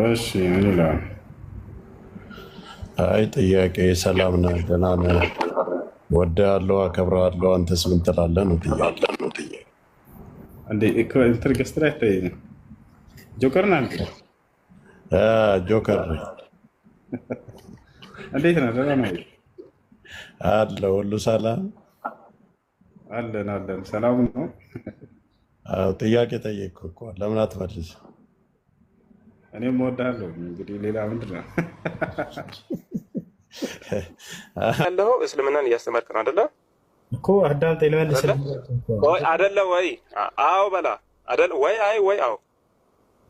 እሺ ምን ይላል? አይ ጥያቄ ሰላም ነህ? ደህና ነህ? ወድሃለሁ፣ አከብርሃለሁ። አንተስ ምን ትላለህ ነው ጥያቄ። እንዴ እንትን ገስት ላይ አይታየኝም። ጆከር ነህ አንተ? ጆከር ነኝ። እንዴት ነህ? ደህና ነው አለ ሁሉ ሰላም አለን አለን። ሰላም ነው። ጥያቄ ጠየቅኩ እኮ ለምን አትመልስ? እኔም እወድሃለሁ። እንግዲህ ሌላ ምንድን ነው ያለው? እስልምናን እያስተማርክ ነው አይደለ? እኮ አዳምጠኝ ልመልስልህ ወይ አይደለ? ወይ አዎ በላ አይደለ? ወይ አይ ወይ አዎ።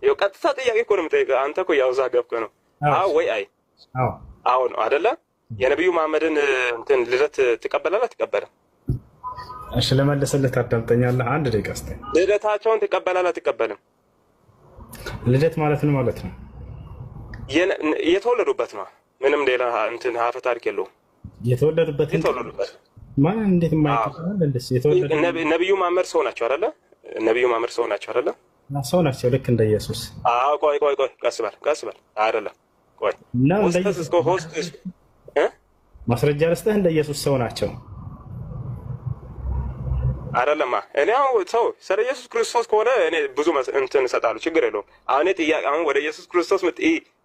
ይኸው ቀጥታ ጥያቄ እኮ ነው የምጠይቀህ። አንተ እኮ ያወዛገብክ ነው። አዎ ወይ አይ? አዎ ነው አይደለ? የነቢዩ መሐመድን እንትን ልደት ትቀበላለህ አትቀበልም? እሺ ልመልስልህ፣ ታዳምጠኛለህ? አንድ ደቂቃ ስጠኝ። ልደታቸውን ትቀበላለህ አትቀበልም? ልደት ማለት ነው ማለት ነው የተወለዱበት ነው። ምንም ሌላ እንትን ሀፈ ታሪክ የለውም። የተወለዱበት ማን እንዴት የማይቀበል እንደዚህ የተወለደ ነቢዩ መሐመድ ሰው ናቸው አይደለ? ነቢዩ መሐመድ ሰው ናቸው አይደለ? ሰው ናቸው ልክ እንደ ኢየሱስ። አዎ ቆይ ቀስ በል አይደለም። ቆይ ማስረጃ ልስጥህ፣ እንደ ኢየሱስ ሰው ናቸው አይደለማ። እኔ አሁን ሰው ስለ ኢየሱስ ክርስቶስ ከሆነ እኔ ብዙ እንትን እሰጣለሁ፣ ችግር የለውም። አሁን ጥያቄ አሁን ወደ ኢየሱስ ክርስቶስ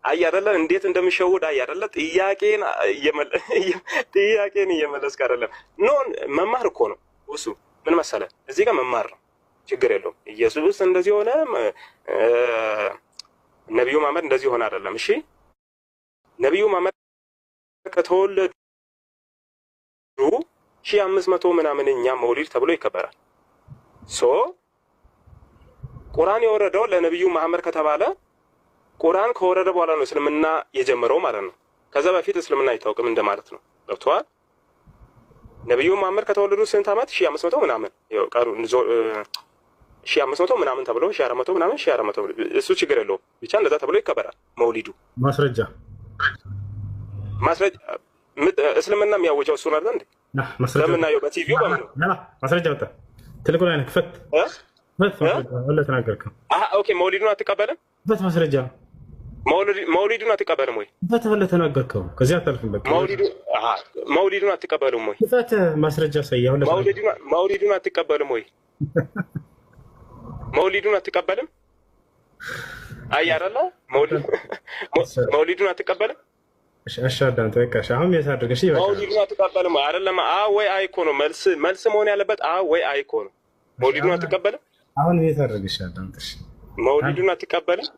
አይ አይደለ እንዴት እንደሚሸውድ አይ አይደለ? ጥያቄን እየመለስክ አይደለም። ኖን መማር እኮ ነው እሱ። ምን መሰለህ እዚህ ጋር መማር ነው፣ ችግር የለውም። ኢየሱስ እንደዚህ ሆነ፣ ነቢዩ መሐመድ እንደዚህ ሆነ አይደለም። እሺ ነቢዩ መሐመድ ከተወለዱ 1500 ምናምን እኛ መውሊድ ተብሎ ይከበራል። ቁርአን የወረደው ለነቢዩ መሐመድ ከተባለ ቁርአን ከወረደ በኋላ ነው እስልምና የጀመረው ማለት ነው። ከዛ በፊት እስልምና አይታወቅም እንደማለት ነው። ገብቶሃል? ነቢዩ መሐመድ ከተወለዱ ስንት ዓመት? 1500 ምናምን ይኸው ቀሩ 1500 ምናምን ተብሎ 1400 ምናምን 1400 እሱ ችግር የለውም። ብቻ እንደዛ ተብሎ ይከበራል መውሊዱ። ማስረጃ እስልምና የሚያወጀው እሱ ነው እንዴ? ለምናየው በቲቪው በምን ማስረጃ ወጣ? ትልቁ ላይ ክፈት ወለ ተናገርከው። ኦኬ መውሊዱን አትቀበልም? በት ማስረጃ መውሊዱን አትቀበልም ወይ? በት ወለ ተናገርከው። ከዚህ አታልፍም። በቃ መውሊዱን አትቀበልም ወይ? ክፈት ማስረጃ ሰያው መውሊዱን አትቀበልም ወይ? መውሊዱን አትቀበልም? አይ አይደለ? መውሊዱን አትቀበልም? አሻዳንት በቃ አሁን የታደርገ እሺ በቃ መውሊዱን አትቀበልም አይደለም? ወይ አይ እኮ ነው መልስ መሆን ያለበት። ወይ አይ እኮ ነው። መውሊዱን አትቀበልም? አሁን የታደርገ አሻዳንት እሺ መውሊዱን አትቀበልም?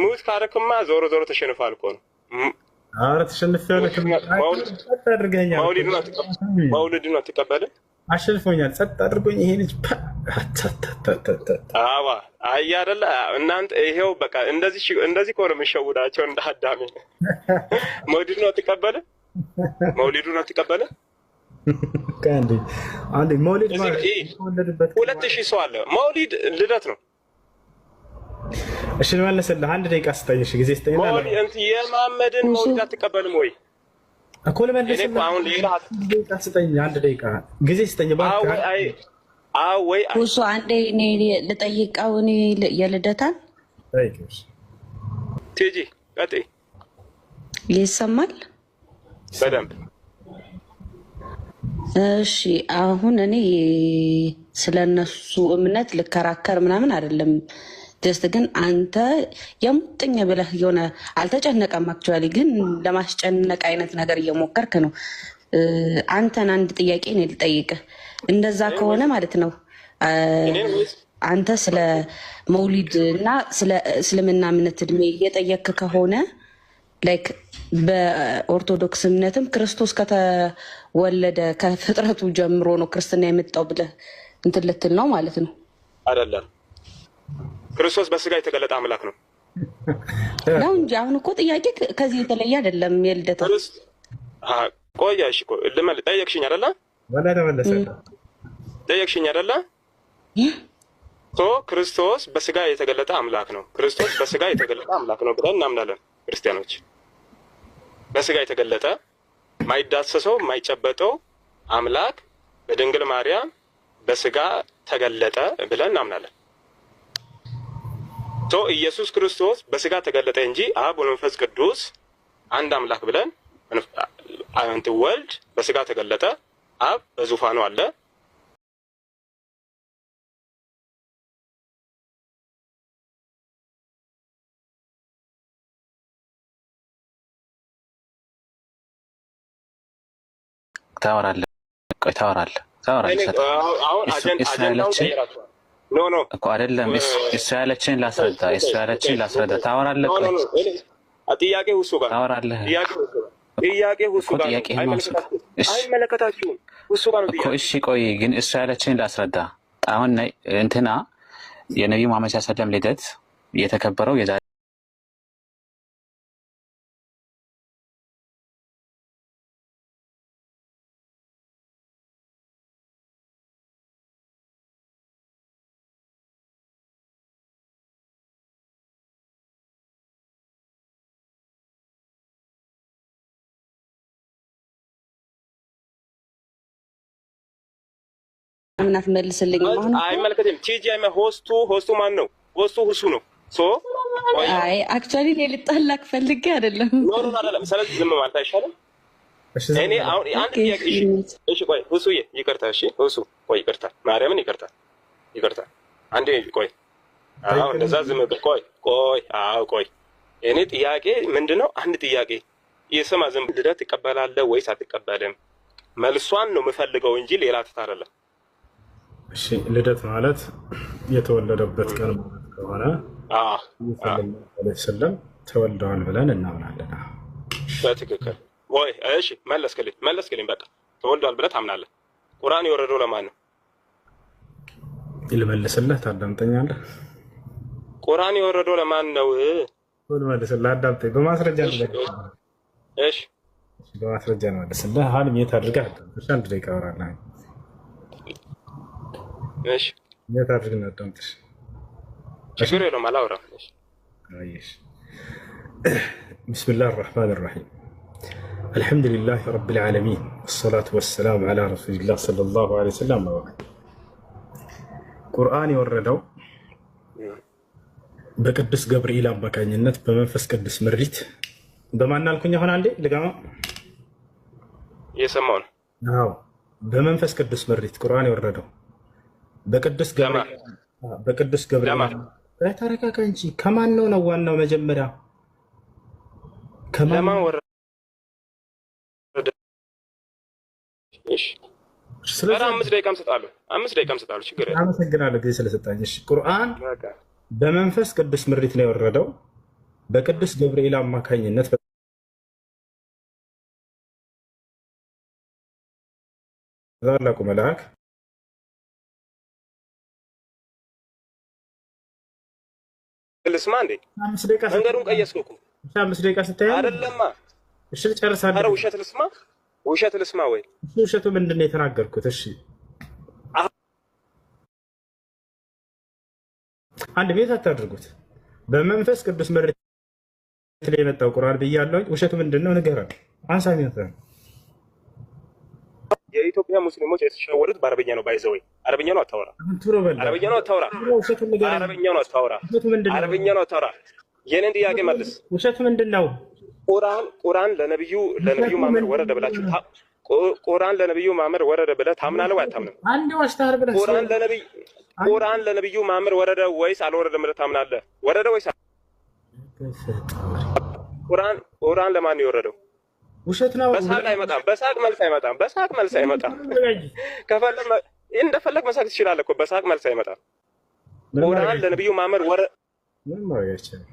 ሙት ካረክማ ዞሮ ተሸንፋል እኮ ነው። አረ ተሸንፈለ መውሊዱን አትቀበልም? አሸንፎኛል። ጸጥ አድርጎኝ ይሄ ልጅ አይ አይደለ? እናንተ ይሄው በቃ እንደዚህ ከሆነ የምንሸውዳቸው እንደ አዳሜ። መውሊዱን አትቀበልም? መውሊዱን አትቀበልም? አንዴ መውሊድ ማለት 2000 ሰው አለ። መውሊድ ልደት ነው። እሺ ልመለስልህ። አንድ ደቂቃ ስጠኝ። እሺ ጊዜ ስጠኝ። የመሐመድን መውሊድ አትቀበልም ወይ እኮ ልመልስልህ። አሁን ሌላ ደቂቃ ስጠኝ። አንድ ደቂቃ ጊዜ ስጠኝ። ወይ እሱ አንዴ እኔ ልጠይቀው። እኔ የልደታን ቲጂ ቀጥይ። ይሰማል በደንብ? እሺ አሁን እኔ ስለነሱ እምነት ልከራከር ምናምን አይደለም። ጀስት ግን አንተ የሙጥኝ ብለህ የሆነ አልተጨነቀም። አክቹዋሊ ግን ለማስጨነቅ አይነት ነገር እየሞከርክ ነው። አንተን አንድ ጥያቄ ነው ልጠይቅህ። እንደዛ ከሆነ ማለት ነው አንተ ስለ መውሊድ እና ስለ እስልምና እምነት እድሜ እየጠየክ ከሆነ ላይክ በኦርቶዶክስ እምነትም ክርስቶስ ከተወለደ ከፍጥረቱ ጀምሮ ነው ክርስትና የመጣው ብለህ እንትን ልትል ነው ማለት ነው? አይደለም። ክርስቶስ በስጋ የተገለጠ አምላክ ነው ነው እንጂ አሁን እኮ ጥያቄ ከዚህ የተለየ አይደለም። የልደታ ቆያሽ ጠየቅሽኝ አይደለ? ጠየቅሽኝ አይደለ? ክርስቶስ በስጋ የተገለጠ አምላክ ነው። ክርስቶስ በስጋ የተገለጠ አምላክ ነው ብለን እናምናለን ክርስቲያኖች። በስጋ የተገለጠ ማይዳሰሰው ማይጨበጠው አምላክ በድንግል ማርያም በስጋ ተገለጠ ብለን እናምናለን። ኢየሱስ ክርስቶስ በስጋ ተገለጠ እንጂ አብ ወመንፈስ ቅዱስ አንድ አምላክ ብለን ወልድ በስጋ ተገለጠ፣ አብ በዙፋኑ አለ። ታወራለህ አሁን አጀንዳውን ቀይራችኋል። ኖ እኮ አይደለም። እሱ ያለችን ላስረዳ። ታወራለህ። ጥያቄ ሁሱ ጋር ታወራለህ። ጥያቄ ሁሱ ጋር አይመለከታችሁም። ሁሱ ጋር ነው እኮ። እሺ ቆይ ግን እሱ ያለችን ላስረዳ። አሁን እንትና የነቢዩ መሐመድ ሰለላሁ ልደት የተከበረው የዛሬ ምናት መልስልኝ። አይመለከትም። ቲጂ ሆስቱ ማን ነው? ሆስቱ ሁሱ ነው። አይ አክቹዋሊ ልጣላክ ፈልጌ አይደለም። ኖ አይደለም። ስለዚህ ዝም ማለት አይሻልም? እኔ አሁን አንድ ጥያቄ እሺ፣ ቆይ ሁሱዬ ይቅርታ። እሺ ሁሱ ቆይ ይቅርታ፣ ማርያምን ይቅርታ። አንዴ ቆይ። አዎ እንደዛ ዝም ብለህ ቆይ። እኔ ጥያቄ ምንድነው? አንድ ጥያቄ ይስማ። ዝም ልደት ትቀበላለህ ወይስ አትቀበልም? መልሷን ነው የምፈልገው እንጂ ሌላ ትታ አይደለም። እሺ ልደት ማለት የተወለደበት ቀን ማለት ከሆነ ሰለም ተወልደዋል ብለን እናምናለን። በትክክል ወይ? እሺ መለስክልኝ። በቃ ተወልደዋል ብለህ ታምናለህ። ቁርአን የወረደው ለማን ነው? ልመልስልህ? ታዳምጠኛለህ? ቁርአን የወረደው ለማን ነው? ልመልስልህ? አዳምጠኝ። በማስረጃ ነው። እሺ በማስረጃ ነው መልስልህ። ሀልም የት አድርገህ አዳምጥሽ። አንድ ደቂቃ አወራለሁ። እሺ የት አድርገህ አዳምጥሽ። ችግር የለውም አላወራም። እሺ ቢስሚላህ الرحمن الرحيم الحمد لله رب العالمين والصلاة والسلام على رسول الله صلى الله عليه وسلم وبعد ቁርአን የወረደው በቅዱስ ገብርኤል አማካኝነት በመንፈስ ቅዱስ ምሪት በማን አልኩኝ? አሁን አንዴ ልጋማ እየሰማሁ ነው። አዎ በመንፈስ ቅዱስ ምሪት ቁርአን የወረደው በቅዱስ ገብርኤል ተረጋጋ እንጂ ከማን ነው ዋናው? መጀመሪያ ለማን ወረደ? እሺ ስለዚህ 5 ደቂቃም ሰጣለሁ። ችግር የለም። አመሰግናለሁ ጊዜ ስለሰጣኝ። እሺ ቁርአን በመንፈስ ቅዱስ ምሪት ነው የወረደው በቅዱስ ገብርኤል አማካኝነት ታላቁ መልአክ ልስማ እንዴ? መንገዱን ቀየስኩ እኮ 5 ደቂቃ ስታይ አይደለማ። እሺ ጨርሳለሁ። ኧረ ውሸት ልስማ ወይ? ውሸቱ ምንድን ነው የተናገርኩት? እሺ አንድ ቤት አታድርጉት። በመንፈስ ቅዱስ ምሪት ላይ የመጣው ቁርአን ብያለሁ። ውሸቱ ምንድን ነው? ንገረን። አንሳሚት የኢትዮጵያ ሙስሊሞች የተሸወዱት በአረብኛ ነው። ባይዘው አረብኛ ነው አታወራ። የኔን ጥያቄ መልስ። ውሸቱ ምንድን ነው? ቁርአን ለነብዩ ማመር ወረደ ብላችሁ ቁርአን ለነብዩ ማመር ወረደ ብለህ ታምናለህ ወይ አታምንም? አንድ ዋሽታር ብለህ ቁርአን ለነብዩ ማመር ወረደ ወይስ አልወረደም ብለህ ታምናለህ? ወረደ ወይስ ቁርአን ለማን ነው የወረደው? ውሸት ነው። በሳቅ መልስ አይመጣም። ከፈለግ እንደፈለግ መሳቅ ትችላለህ እኮ። በሳቅ መልስ አይመጣም። ቁርአን ለነብዩ ማመር ወረደ ምን ማለት ነው?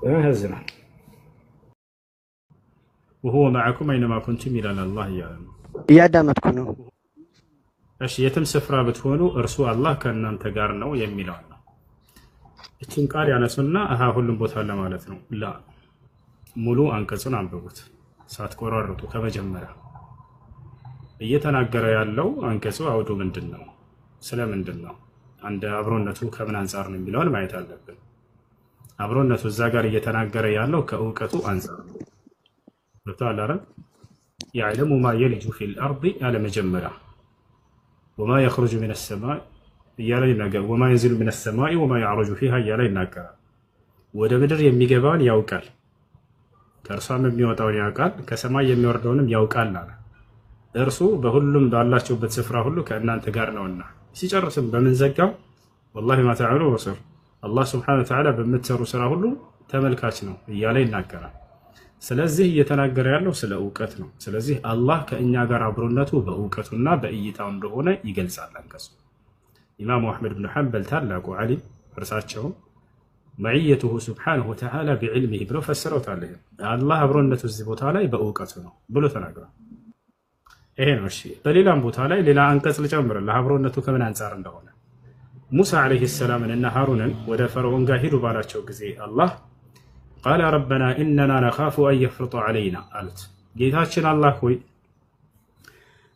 ያሳዝናል። وهو معكم أينما كنتم ይላል አላህ እያለ ነው። እያዳመጥኩ ነው። እሺ የትም ስፍራ ብትሆኑ እርሱ አላህ ከእናንተ ጋር ነው የሚለው ነው። እቺን ቃል ያነሱና ሁሉም ቦታ ለማለት ነው። ላ ሙሉ አንቀጹን አንብቡት ሳትቆራርጡ ከመጀመሪያ። እየተናገረ ያለው አንቀጹ አውዱ ምንድን ነው? ስለምንድን ነው? አንድ አብሮነቱ ከምን አንጻር ነው የሚለውን ማየት አለብን። አብሮነቱ እዛ ጋር እየተናገረ ያለው ከእውቀቱ አንጻር ነው። ገብቶሃል አይደል? ያዕለሙ ማ የልጁ ፊል አርድ ያለ መጀመሪያ ወማ የኽሩጁ ሚነ ሰማይ እያለ ይናገራል። ወማ የንዚሉ ሚነ ሰማይ ወማ ያዕሩጁ ፊሃ እያለ ይናገራል። ወደ ምድር የሚገባውን ያውቃል፣ ከእርሷም የሚወጣውን ያውቃል፣ ከሰማይ የሚወርደውንም ያውቃል አለ። እርሱ በሁሉም ባላችሁበት ስፍራ ሁሉ ከእናንተ ጋር ነውና። ሲጨርስም በምን ዘጋው? ወላሂ ማ ተዕመሉን በሲር፣ አላህ ስብሓነሁ ወተዓላ በምትሰሩ ስራ ሁሉ ተመልካች ነው እያለ ይናገራል። ስለዚህ እየተናገረ ያለው ስለ እውቀት ነው። ስለዚህ አላህ ከእኛ ጋር አብሮነቱ በእውቀቱና በእይታው እንደሆነ ይገልጻል አንቀጹ። ኢማሙ አሕመድ ብን ሐንበል ታላቁ ዓሊም እርሳቸው መዕየቱሁ ስብሓነሁ ወተዓላ ቢዕልሚህ ብለው ፈስረውታል። አላህ አብሮነቱ እዚህ ቦታ ላይ በእውቀቱ ነው ብሎ ተናግሯል። ይሄ ነው። እሺ በሌላም ቦታ ላይ ሌላ አንቀጽ ልጨምርልህ አብሮነቱ ከምን አንጻር እንደሆነ። ሙሳ ዓለይሂ ሰላምን እና ሃሩንን ወደ ፈርዖን ጋር ሂዱ ባላቸው ጊዜ አላህ ቃለ ረበና ኢነና ነኻፉ አን የፍርጡ ዓለይና አሉት። ጌታችን አላህ ሆይ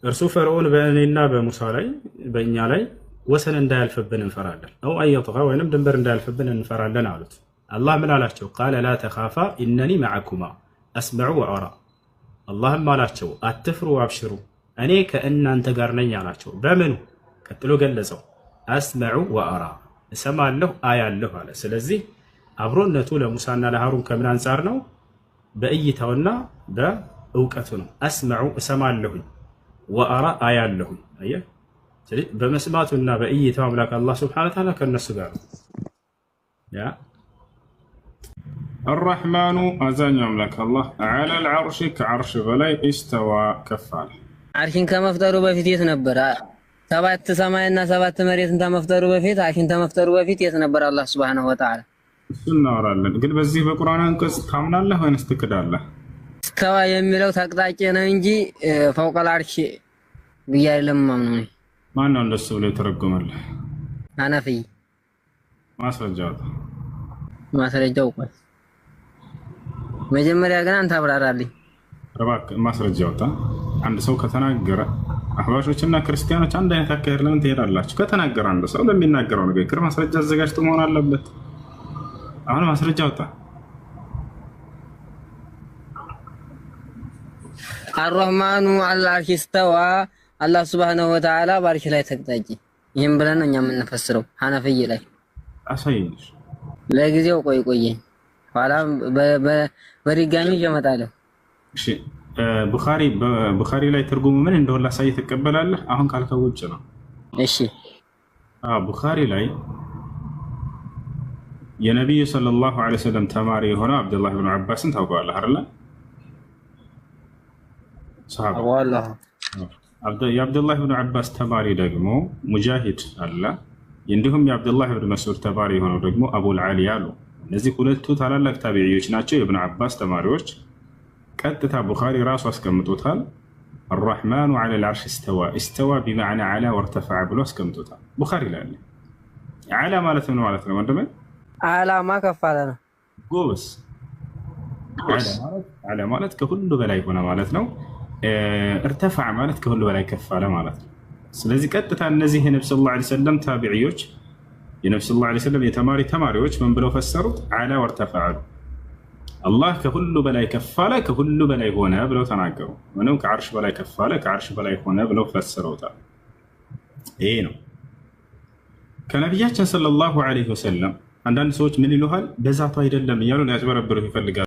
እርሱ ፈርዖን በእኔና በሙሳ ላይ በእኛ ላይ ወሰን እንዳያልፍብን እንፈራለን፣ አው አየጥጋ ወይንም ድንበር እንዳያልፍብን እንፈራለን አሉት። አላህ ምን አላቸው? ቃለ ላ ተኻፋ ኢነኒ መዐኩማ አስመዑ ወአራ። አላህም አላቸው አትፍሩ፣ አብሽሩ፣ እኔ ከእናንተ ጋር ነኝ አላቸው። በምኑ? ቀጥሎ ገለጸው። አስመዑ ወአራ፣ እሰማለሁ አያለሁ አለ። ስለዚህ አብሮነቱ ለሙሳና ለሃሩን ከምን አንጻር ነው? በእይታውና በእውቀቱ ነው። አስመዑ እሰማለሁኝ፣ ወአራ አያለሁኝ። አየህ፣ ስለዚህ በመስማቱና በእይታው አምላክ አላህ ሱብሓነሁ ወተዓላ ከነሱ ጋር ነው። ያ አርረሕማኑ አዛኝ አምላክ አላህ ዐለል ዐርሺ ከዐርሽ በላይ ኢስተዋ ከፍ አለ። አርሽን ከመፍጠሩ በፊት የት ነበር? 7 ሰማይና 7 መሬትን ከመፍጠሩ በፊት አርሽን ከመፍጠሩ በፊት የት ነበር አላህ ሱብሓነሁ ወተዓላ? እሱ እናወራለን። ግን በዚህ በቁርአን አንቀጽ ታምናለህ ወይንስ ትክዳለህ? ኢስተዋ የሚለው ተቅጣጭ ነው እንጂ ፈውቀል አርሽ ብዬ አይደለም ማምነው። ማን ነው እንደሱ ብሎ የተረጎመልህ? ሐነፊይ። ማስረጃው ቆይ መጀመሪያ ግን አንተ አብራራልኝ እባክህ። ማስረጃው አንድ ሰው ከተናገረ አህባሾችና ክርስቲያኖች አንድ አይነት አካሄድ ለምን ትሄዳላችሁ? ከተናገረ አንድ ሰው ለሚናገረው ንግግር ማስረጃ አዘጋጅቶ መሆን አለበት። አሁን ማስረጃ አውጣ። አርረህማኑ ዐለል ዐርሺ ኢስተዋ፣ አላህ ሱብሓነሁ ወተዓላ በአርሽ ላይ ተቅጣጭ። ይህም ብለን ነው እኛ የምንፈስረው ሐነፊይ ላይ። አሳይሽ ለጊዜው ቆይ ኋላ በድጋሚ እመጣለሁ። እሺ ቡኻሪ ላይ ትርጉሙ ምን እንደሆነ ላሳይ ትቀበላለህ? አሁን ካልከው ውጭ ነው። እሺ ቡኻሪ ላይ የነቢዩ ሰለላሁ ዐለይሂ ወሰለም ተማሪ የሆነው አብዱላህ ብን አባስን ታውቀዋለህ አይደል? የአብዱላህ ብን አባስ ተማሪ ደግሞ ሙጃሂድ አለ። እንዲሁም የአብዱላህ ብን መስዑድ ተማሪ የሆነው ደግሞ አቡል ዓሊ አሉ። እነዚህ ሁለቱ ታላላቅ ታቢዒዎች ናቸው፣ የብን አባስ ተማሪዎች። ቀጥታ ቡኻሪ ራሱ አስቀምጦታል። አርረሕማኑ ዐለል ዐርሺ ኢስተዋ፣ ኢስተዋ ቢመዕና ዐላ ወርተፈዐ ብሎ አስቀምጦታል ቡኻሪ ላይ አለ። ዐላ ማለት ምን ማለት ነው ወንድሜ? ዓላማ ከፍ አለ ነው። ጎበስ። ዐላ ማለት ከሁሉ በላይ ሆነ ማለት ነው። እርተፈዐ ማለት ከሁሉ በላይ ከፍ አለ ማለት ነው። ስለዚህ ቀጥታ እነዚህ የነብዩ ሰለላሁ ዐለይሂ ወሰለም ታቢዒዎች የነብዩ ሰለላሁ ዐለይሂ ወሰለም ተማሪዎች ምን ብለው ፈሰሩት? ዐላ ወርተፈዐ፣ አላህ ከሁሉ በላይ ከፍ አለ፣ ከሁሉ በላይ ሆነ ብለው ተናገሩ። ወይም ከዐርሽ በላይ ከፍ አለ፣ ከዐርሽ በላይ ሆነ ብለው ፈሰሩታል። ይሄ ነው ከነቢያችን ሰለላሁ ዐለይሂ ወሰለም። አንዳንድ ሰዎች ምን ይሉሃል? በዛቱ አይደለም እያሉ ሊያጭበረብሩ ይፈልጋሉ።